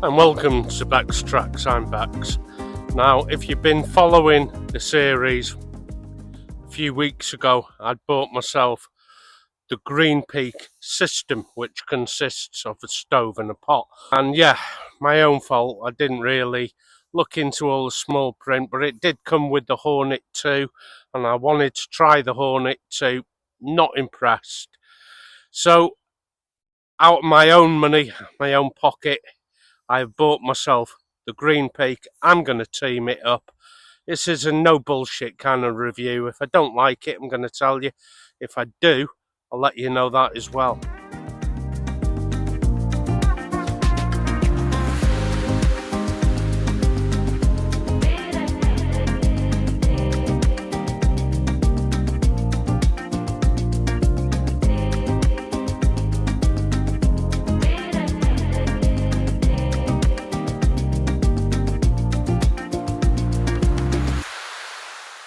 And welcome to bex-treks. I'm Bex. Now, if you've been following the series, a few weeks ago I'd bought myself the 𝙤𝙂𝙃 system, which consists of a stove and a pot. And yeah, my own fault, I didn't really look into all the small print, but it did come with the Hornet 2, and I wanted to try the Hornet 2, not impressed. So, out of my own money, my own pocket, I've bought myself the 𝙤𝙂𝙃. I'm going to team it up. This is a no bullshit kind of review. If I don't like it, I'm going to tell you. If I do, I'll let you know that as well.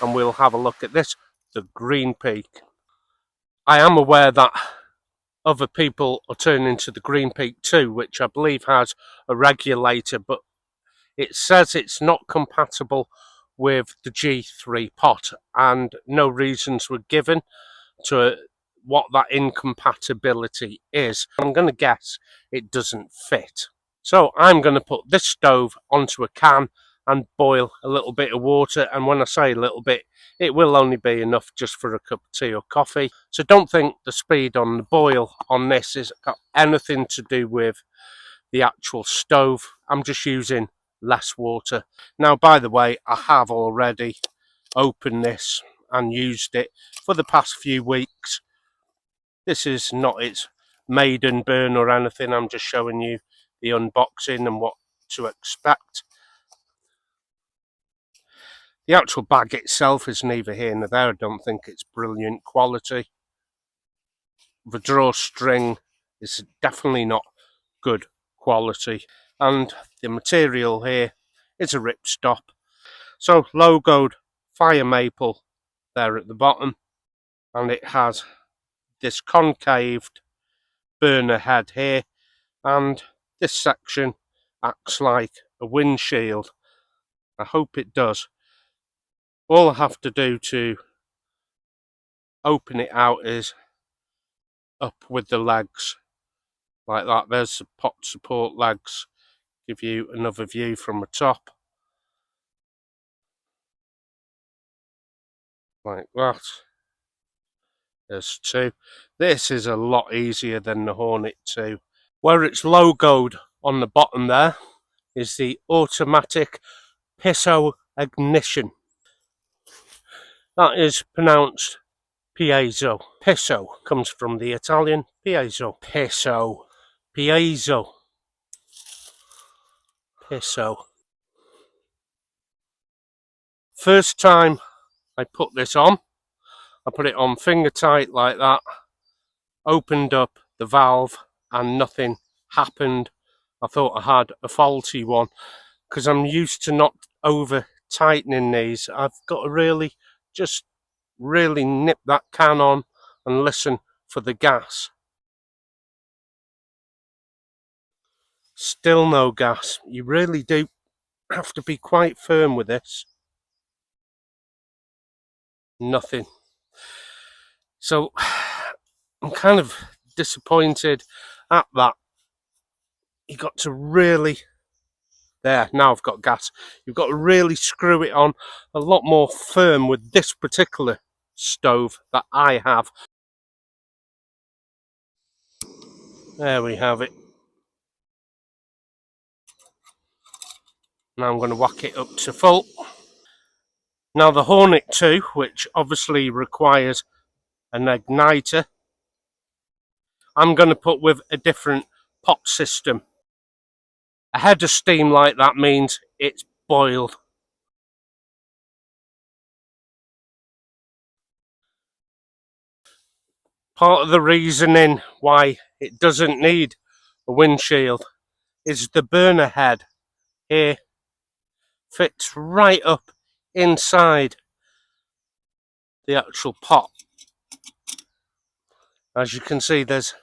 And we'll have a look at this, the 𝙤𝙂𝙃. I am aware that other people are turning to the 𝙤𝙂𝙃 2, which I believe has a regulator, but it says it's not compatible with the G3 pot, and no reasons were given to what that incompatibility is. I'm going to guess it doesn't fit. So I'm going to put this stove onto a can and boil a little bit of water, and when I say a little bit, it will only be enough just for a cup of tea or coffee. So don't think the speed on the boil on this has got anything to do with the actual stove. I'm just using less water. Now, by the way, I have already opened this and used it for the past few weeks. This is not its maiden burn or anything. I'm just showing you the unboxing and what to expect. The actual bag itself is neither here nor there. I don't think it's brilliant quality. The drawstring is definitely not good quality. And the material here is a ripstop. So logoed fire maple there at the bottom. And it has this concaved burner head here. And this section acts like a windshield. I hope it does. All I have to do to open it out is up with the legs like that. There's the pot support legs. Give you another view from the top like that. There's two. This is a lot easier than the Hornet 2. Where it's logoed on the bottom there is the automatic piezo ignition. That is pronounced piezo. Piezo comes from the Italian piezo. Piezo. Piezo. Piezo. First time I put this on, I put it on finger tight like that, opened up the valve and nothing happened. I thought I had a faulty one because I'm used to not over tightening these. I've got to really nip that can on and listen for the gas. Still no gas. You really do have to be quite firm with this. Nothing. So I'm kind of disappointed at that. You got to really, there, now I've got gas. You've got to really screw it on a lot more firm with this particular stove that I have. There we have it. Now I'm going to whack it up to full. Now the Hornet 2, which obviously requires an igniter, I'm going to put with a different pot system. A head of steam like that means it's boiled. Part of the reasoning why it doesn't need a windshield is the burner head here fits right up inside the actual pot. As you can see, there's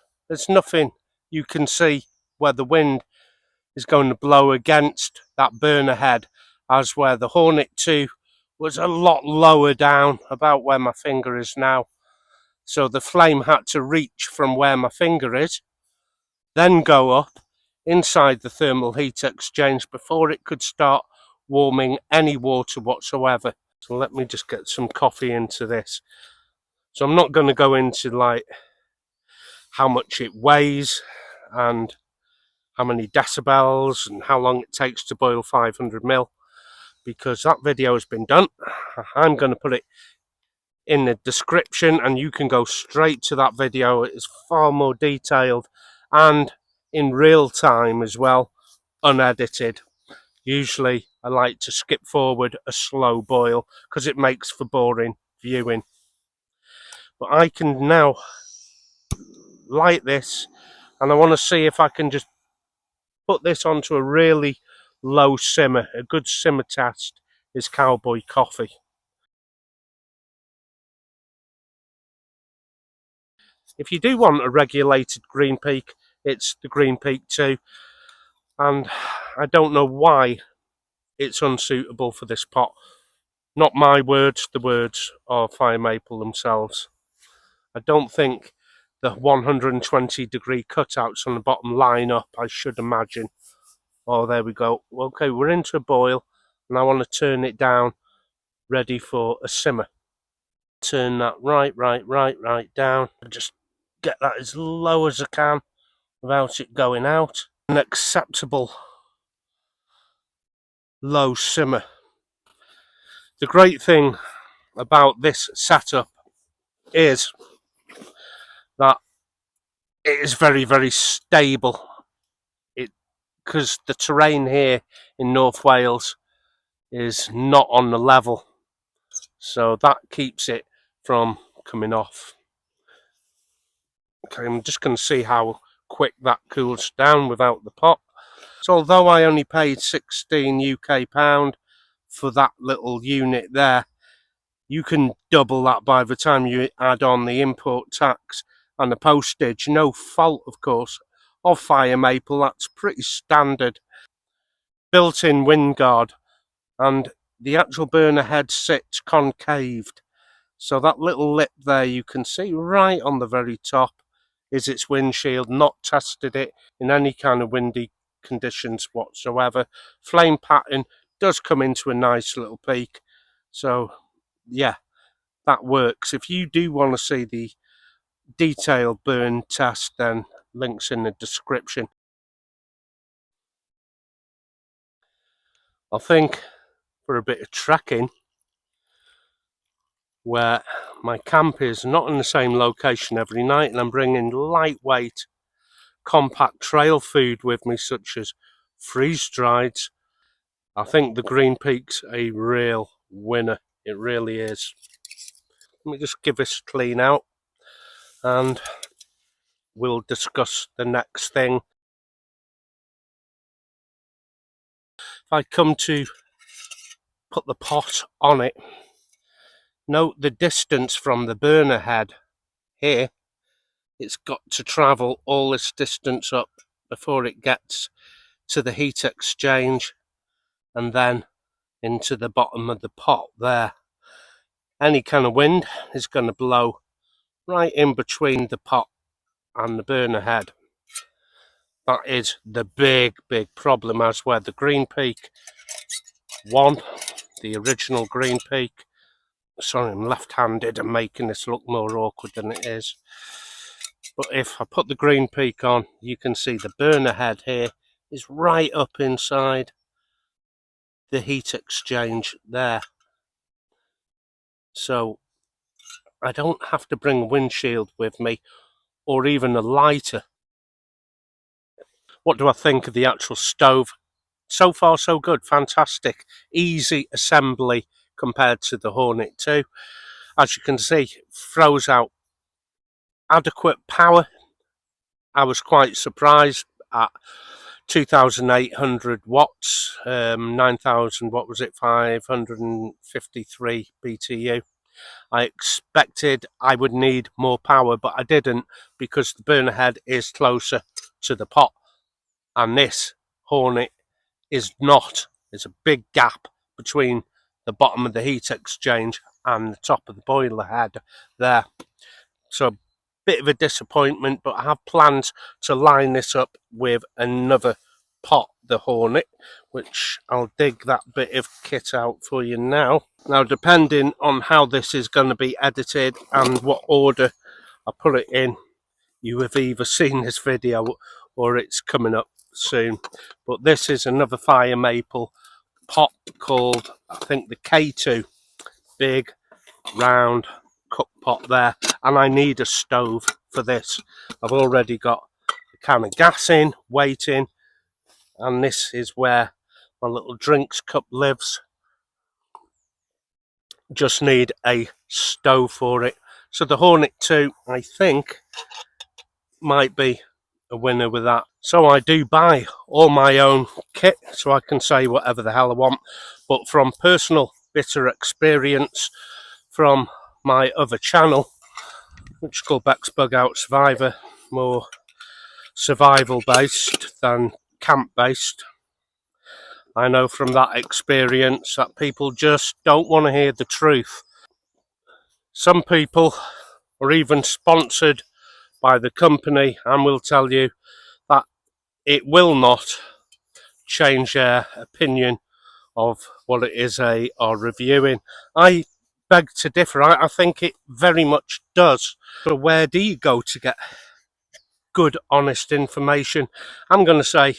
nothing you can see where the wind is going to blow against that burner head, as where the Hornet 2 was a lot lower down, about where my finger is now. So the flame had to reach from where my finger is, then go up inside the thermal heat exchange before it could start warming any water whatsoever. So let me just get some coffee into this. So I'm not going to go into like how much it weighs and how many decibels and how long it takes to boil 500 ml, because that video has been done. I'm going to put it in the description and you can go straight to that video. It is far more detailed and in real time as well, unedited. Usually I like to skip forward a slow boil because it makes for boring viewing. But I can now light this, and I want to see if I can just put this onto a really low simmer. A good simmer test is cowboy coffee. If you do want a regulated green peak, it's the Green Peak 2, and I don't know why it's unsuitable for this pot. Not my words, the words of Fire Maple themselves. I don't think the 120 degree cutouts on the bottom line up, I should imagine. Oh, there we go. Okay, we're into a boil, and I want to turn it down, ready for a simmer. Turn that right down. Just get that as low as I can without it going out. An acceptable low simmer. The great thing about this setup is that it is very stable. Because the terrain here in North Wales is not on the level, so that keeps it from coming off. Okay, I'm just going to see how quick that cools down without the pot. So although I only paid 16 UK pound for that little unit there, you can double that by the time you add on the import tax and the postage. No fault, of course, of Fire Maple. That's pretty standard. Built-in wind guard, and the actual burner head sits concaved. So that little lip there you can see right on the very top is its windshield. Not tested it in any kind of windy conditions whatsoever. Flame pattern does come into a nice little peak. So yeah, that works. If you do want to see the detailed burn test, then links in the description. I think for a bit of trekking, where my camp is not in the same location every night, and I'm bringing lightweight, compact trail food with me, such as freeze-drieds, I think the Green Peak's a real winner. It really is. Let me just give this clean out, and we'll discuss the next thing. If I come to put the pot on it, note the distance from the burner head here. It's got to travel all this distance up before it gets to the heat exchange and then into the bottom of the pot there. Any kind of wind is going to blow right in between the pot and the burner head. That is the big problem, as where the Green Peak 1, the original Green Peak. Sorry, I'm left-handed and making this look more awkward than it is. But if I put the Green Peak on, you can see the burner head here is right up inside the heat exchange there. So I don't have to bring a windshield with me or even a lighter. What do I think of the actual stove? So far so good, fantastic. Easy assembly compared to the Hornet 2. As you can see, throws out adequate power. I was quite surprised at 2,800 watts, 9,000, what was it, 553 BTU. I expected I would need more power, but I didn't, because the burner head is closer to the pot, and this Hornet is not. There's a big gap between the bottom of the heat exchange and the top of the boiler head there. So a bit of a disappointment, but I have plans to line this up with another pot, the Hornet, which I'll dig that bit of kit out for you now. Now, depending on how this is going to be edited and what order I put it in, you have either seen this video or it's coming up soon. But this is another fire maple pot called, I think, the K2. Big, round cook pot there, and I need a stove for this. I've already got a can of gas in, waiting, and this is where my little drinks cup lives. Just need a stove for it. So the Hornet 2, I think, might be a winner with that. So I do buy all my own kit, so I can say whatever the hell I want, but from personal bitter experience from my other channel, which is called 𝑏𝑥-𝑏𝑢𝑔-𝑜ut Survivor, more survival based than camp based. I know from that experience that people just don't want to hear the truth. Some people are even sponsored by the company and will tell you that it will not change their opinion of what it is they are reviewing. I beg to differ. I think it very much does. So where do you go to get good, honest information? I'm going to say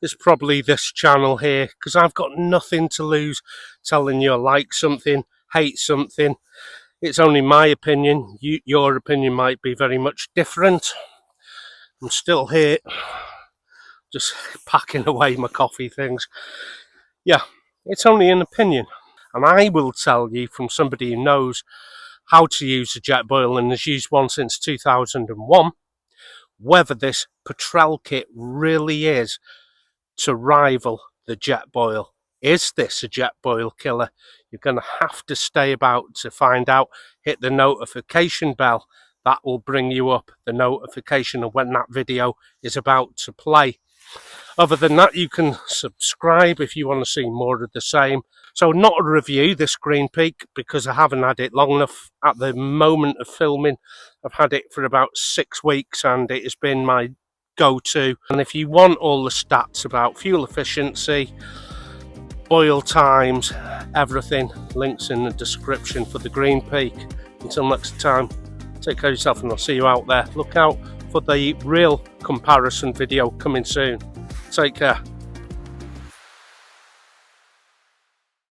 it's probably this channel here, because I've got nothing to lose telling you I like something, hate something. It's only my opinion. Your opinion might be very much different. I'm still here, just packing away my coffee things. Yeah, it's only an opinion. And I will tell you from somebody who knows how to use a jet boil and has used one since 2001, whether this Petrel kit really is to rival the jet boil. Is this a jet boil killer? You're going to have to stay about to find out. Hit the notification bell. That will bring you up the notification of when that video is about to play. Other than that, you can subscribe if you want to see more of the same. So not a review, this Green Peak, because I haven't had it long enough. At the moment of filming, I've had it for about 6 weeks and it has been my go-to. And if you want all the stats about fuel efficiency, boil times, everything, links in the description for the Green Peak. Until next time, take care of yourself and I'll see you out there. Look out for the real comparison video coming soon. Take care.